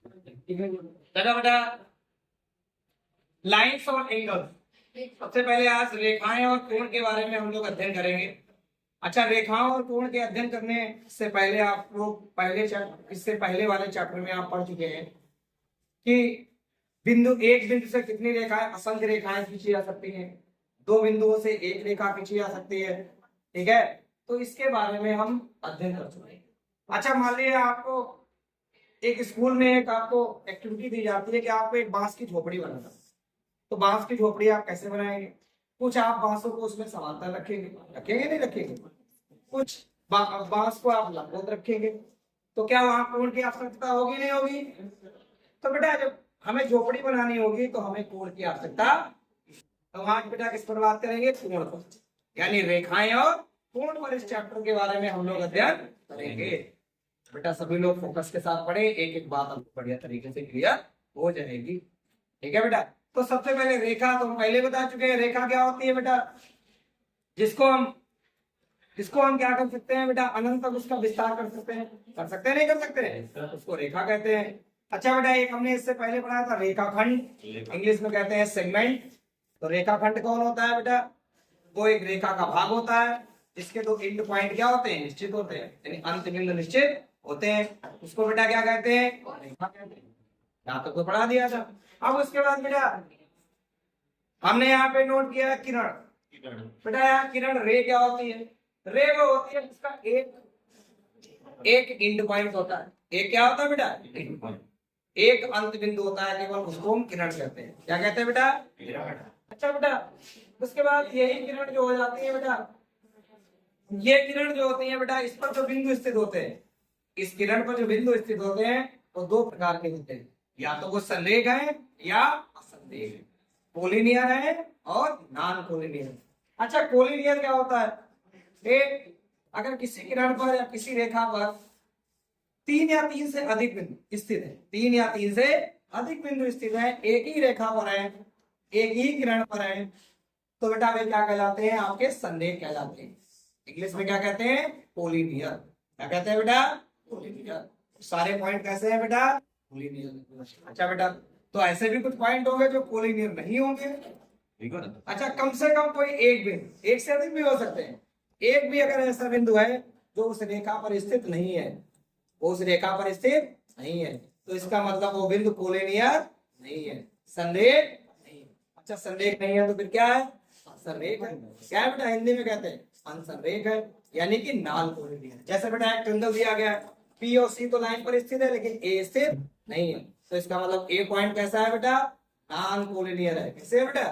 चलो बेटा, लाइन्स और एंगल्स। सबसे पहले आज रेखाएं और कोण के बारे में हम लोग अध्ययन करेंगे। अच्छा, रेखाओं और कोण के अध्ययन करने से पहले आप लोग इससे पहले वाले चैप्टर में आप पढ़ चुके हैं कि एक बिंदु से कितनी रेखाएं, असंख्य रेखाएं खींची जा सकती हैं, दो बिंदुओं से एक रेखा खींची जा सकती है। ठीक है, तो इसके बारे में हम अध्ययन कर चुके हैं। अच्छा, मान लीजिए आपको एक स्कूल में एक आपको एक्टिविटी दी जाती है कि आपको एक बांस की झोपड़ी बनाना। तो बांस की झोपड़ी आप कैसे बनाएंगे? कुछ आप बांसों को उसमें समांतर रखेंगे नहीं रखेंगे, कुछ बांस को आप लंबवत रखेंगे। तो क्या वहां कोण की आवश्यकता होगी नहीं होगी? तो बेटा जब हमें झोपड़ी बनानी होगी तो हमें कोण की आवश्यकता। तो वहां बेटा किस पर बात करेंगे? कोण पर, यानी रेखाएं और कोण पर इस चैप्टर के बारे में हम लोग अध्ययन करेंगे। बेटा सभी लोग फोकस के साथ पढ़े, एक एक बात आपको बढ़िया तरीके से क्लियर हो जाएगी। ठीक है बेटा, तो सबसे पहले रेखा तो हम पहले बता चुके हैं। रेखा क्या होती है बेटा? जिसको हम क्या कर सकते हैं बेटा? अनंत तक उसका विस्तार कर सकते हैं नहीं कर सकते हैं, उसको रेखा कहते हैं। अच्छा बेटा, एक हमने इससे पहले पढ़ाया था रेखाखंड, इंग्लिश में कहते हैं सेगमेंट। तो रेखाखंड कौन होता है बेटा? वो एक रेखा का भाग होता है जिसके दो एंड पॉइंट क्या होते हैं? निश्चित होते हैं, यानी अंत बिंदु निश्चित होते हैं। उसको बेटा क्या कहते हैं? रेखा कहते हैं। यहाँ तक तो पढ़ा दिया था। अब उसके बाद बेटा हमने यहाँ पे नोट किया किरण। बेटा यहाँ किरण रे क्या होती है? रे वो होती है जिसका एक एंड पॉइंट होता है। एक क्या होता है बेटा? एंड पॉइंट, एक अंत बिंदु होता है, केवल उसको हम किरण कहते हैं। क्या कहते हैं बेटा? अच्छा बेटा, उसके बाद यही किरण जो हो जाती है बेटा, ये किरण जो होती है बेटा, इस पर जो बिंदु स्थित होते हैं, इस किरण पर जो बिंदु स्थित होते हैं वो दो प्रकार के होते हैं। या तो वो संरेख है या असंरेख है, कोलिनियर है और नॉन कोलिनियर। अच्छा, कोलिनियर क्या होता है? एक अगर किसी किरण पर या किसी रेखा पर तीन या तीन से अधिक बिंदु स्थित है, तीन या तीन से अधिक बिंदु स्थित है, एक ही रेखा पर है, एक ही किरण पर है, तो बेटा वे क्या कहलाते हैं? आपके संरेख कहलाते हैं। इंग्लिश में क्या कहते हैं? कोलिनियर। क्या कहते हैं बेटा? कोलिनियर। सारे पॉइंट कैसे हैं बेटा? कोलिनियर। अच्छा बेटा, तो ऐसे भी कुछ पॉइंट होंगे जो कोलिनियर नहीं होंगे। अच्छा, कम से कम कोई एक बिंदु, एक से अधिक भी हो सकते हैं, एक भी अगर ऐसा बिंदु है जो उस रेखा पर स्थित नहीं है, उस रेखा पर स्थित नहीं है, तो इसका मतलब वो बिंदु कोलिनियर नहीं है, संरेख नहीं। अच्छा, संरेख नहीं है तो फिर क्या है? असंरेख है। क्या है बेटा? हिंदी में कहते हैं असंरेख है, यानी कि नॉन कोलिनियर। जैसे बेटा एक ट्रायंगल दिया गया है, पी और सी तो लाइन पर स्थित है लेकिन ए स्थित नहीं है, तो इसका मतलब ए पॉइंट कैसा है बेटा? नॉन कोलिनियर है। कैसे है बेटा?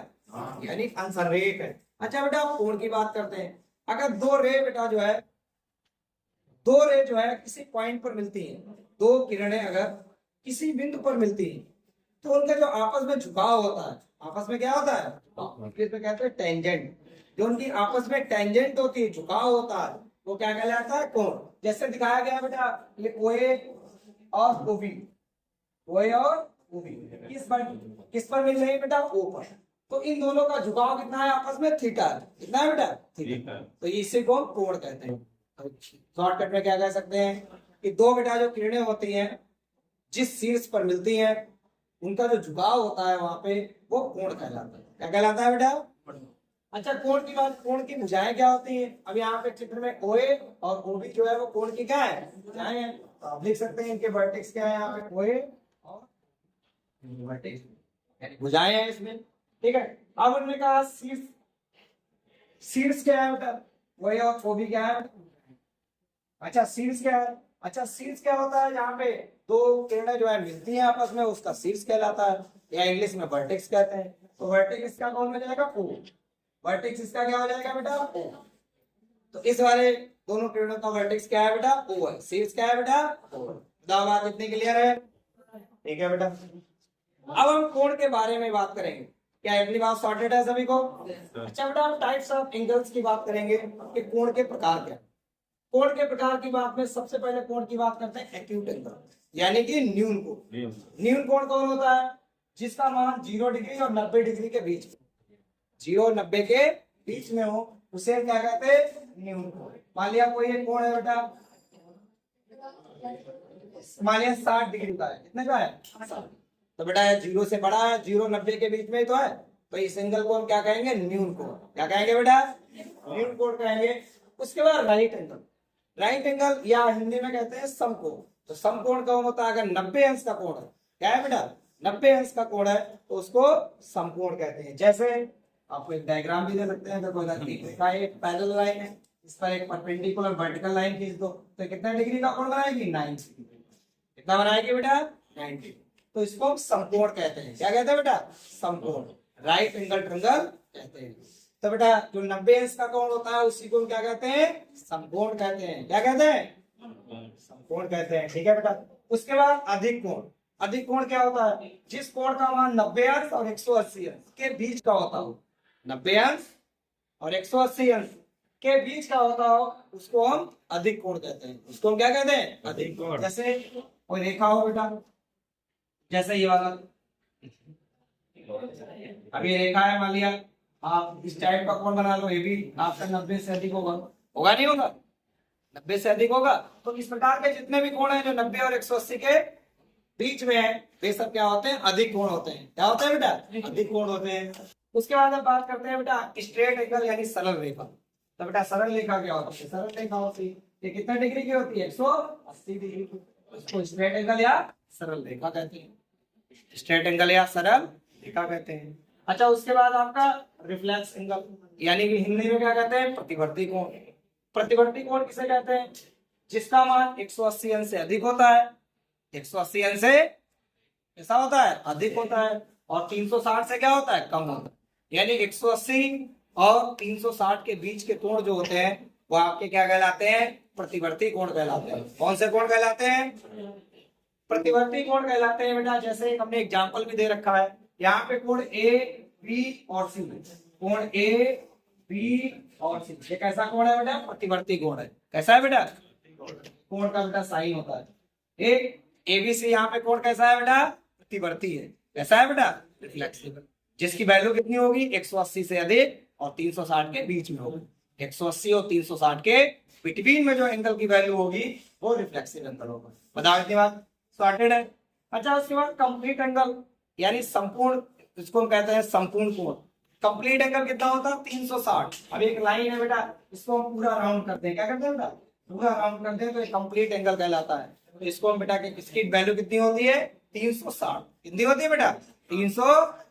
यानी असंरेख है। अच्छा बेटा, कोण की बात करते हैं। अगर दो रे जो है किसी पॉइंट पर मिलती हैं, दो किरणें अगर किसी बिंदु पर मिलती हैं, तो उनका जो आपस में झुकाव होता है, आपस में क्या होता है? इंग्लिश में कहते हैं टेंजेंट। जो उनकी आपस में टेंजेंट होती है, झुकाव होता है, वो क्या कहलाता है? कोण। जैसे दिखाया गया बेटा, ये ओए और ओबी, ओए और ओबी किस पर मिल रही है बेटा? ओ पर। तो इन दोनों का झुकाव कितना है आपस में? थीटा। कितना है बेटा? थीटा। तो इसी को कोण कहते हैं। शॉर्टकट में क्या कह सकते हैं कि दो बेटा जो किरणें होती हैं जिस शीर्ष पर मिलती हैं, उनका जो झुकाव होता है वहां पे, वो कोण कहलाता है। क्या कहलाता है बेटा? अच्छा, कोण की बात, कोण की भुजाएं क्या होती हैं? अब यहाँ पे चित्र में ओए और ओबी जो है वो कोण की क्या है? भुजाएं हैं। तो आप लिख सकते हैं इनके वर्टेक्स क्या है यहाँ पे? ओए और वर्टेक्स, यानी भुजाएं हैं इसमें। ठीक है, अब उन्होंने कहा शीर्ष क्या है बेटा? ओए और ओबी क्या है? अच्छा, शीर्ष क्या है? अच्छा, शीर्ष क्या होता है? जहाँ पे दो किरणें जो है मिलती हैं आपस में, उसका शीर्ष कहलाता है, या इंग्लिश में वर्टेक्स कहते हैं। तो वर्टेक्स इसका कौन हो जाएगा? ओ। वर्टेक्स इसका क्या हो जाएगा बेटा? ओ। तो इस वाले दोनों किरणों का वर्टेक्स क्या है बेटा? ओ है। शीर्ष क्या है बेटा? ओ। बात इतनी क्लियर है? ठीक है बेटा, अब हम कोण के बारे में बात करेंगे। क्या इतनी बात सॉर्टेड है सभी को? अच्छा बेटा, हम टाइप्स ऑफ एंगल्स की बात करेंगे कि कोण के प्रकार क्या। कोण के प्रकार की बात में सबसे पहले कोण की बात करते हैं एक्यूट एंगल, यानी कि न्यून कोण। न्यून कोण कौन होता है? जिसका मान 0 डिग्री और 90 डिग्री के बीच, 0 और 90 के बीच में हो, उसे क्या कहते हैं? न्यून कोण। मान लिया कोई एक कोण है बेटा, मान लिया 60 डिग्री का है, कितने का है 60। तो बेटा 0 से बड़ा है, 0 90 के बीच में ही तो है, तो इस एंगल को हम क्या कहेंगे, न्यून कोण। क्या कहेंगे बेटा, न्यून कोण कहेंगे। उसके बाद राइट एंगल, राइट एंगल या हिंदी में कहते हैं समकोण। तो समकोण का होता है अगर 90 अंश का कोण है, क्या है बेटा 90 अंश का कोण है, तो उसको समकोण कहते हैं। जैसे आपको एक डायग्राम भी दे सकते हैं, देखो एक पैरेलल लाइन है, इस पर एक परपेंडिकुलर वर्टिकल लाइन खींच दो, तो कितने डिग्री का कोण बनाएगी 90 डिग्री। कितना बनाएगी बेटा 90। तो इसको हम समकोण कहते हैं। क्या कहते हैं बेटा, समकोण, राइट एंगल ट्रायंगल कहते हैं। तो बेटा जो 90 अंश का कोण होता है उसी को क्या कहते हैं, समकोण कहते हैं। क्या कहते हैं, समकोण कहते हैं। ठीक है बेटा। उसके बाद अधिक कोण। अधिक कोण क्या होता है, जिस कोण का मान 90 अंश और 180 अंश के बीच का होता हो, 90 अंश और 180 अंश के बीच का होता हो, उसको हम अधिक कोण कहते हैं। उसको हम क्या कहते हैं, अधिक कोण। जैसे कोई रेखा हो बेटा, जैसे ये वाला, अभी रेखा है, मान लिया आप इस टाइप का कोण बना लो, ये भी आपका 90 से अधिक होगा, होगा नहीं होगा, 90 से अधिक होगा। तो इस प्रकार के जितने भी कोण हैं जो 90 और 180 के बीच में है, वे सब क्या होते हैं, अधिक कोण होते हैं। क्या होते हैं बेटा, अधिक कोण होते हैं। उसके बाद अब बात करते हैं बेटा स्ट्रेट एंगल यानी सरल रेखा। तो बेटा सरल रेखा क्या होती है, सरल रेखा होती है ये कितने डिग्री की होती है, 180 डिग्री की। उसको स्ट्रेट एंगल या सरल रेखा कहते हैं, स्ट्रेट एंगल या सरल रेखा कहते हैं। अच्छा, उसके बाद आपका रिफ्लेक्स एंगल यानी कि हिंदी में क्या कहते हैं, प्रतिवर्ती कोण। प्रतिवर्ती कोण किसे कहते हैं, जिसका मान 180 अंश से अधिक होता है, 180 अंश से ऐसा होता है अधिक होता है, और 360 से क्या होता है, कम होता है। यानी 180 और 360 के बीच के कोण जो होते हैं वो आपके क्या कहलाते हैं, प्रतिवर्ती कोण कहलाते हैं। कौन से कोण कहलाते हैं, प्रतिवर्ती कोण कहलाते हैं बेटा। जैसे हमने एग्जांपल भी दे रखा है, यहाँ पे कोण ए बी और सी, कोण ए बी और सी, ये कैसा कोण है बेटा, प्रतिवर्ती कोण है। कैसा है बेटा, कोण का बेटा साइन होता है। एक एबीसी, यहाँ पे कोण कैसा है बेटा, प्रतिवर्ती है। कैसा है बेटा, रिफ्लेक्सिव, जिसकी वैल्यू कितनी होगी, 180 से अधिक और 360 के बीच में होगी। 180 और 360 के बिटवीन में जो एंगल की वैल्यू होगी वो रिफ्लेक्सिव एंगल होगा। बताओ इतनी बात सॉर्टेड है। अच्छा, उसके बाद कंप्लीट एंगल यानी संपूर्ण, इसको हम कहते हैं संपूर्ण कोण। कंप्लीट एंगल कितना होता है, 360। अब एक लाइन है बेटा, इसको हम पूरा राउंड करते हैं। क्या करते हैं बेटा, पूरा राउंड करते हैं, तो एक कंप्लीट एंगल कहलाता है। तो इसको हम बेटा इसकी वैल्यू कितनी होती है, 360। कितनी होती है बेटा, 360।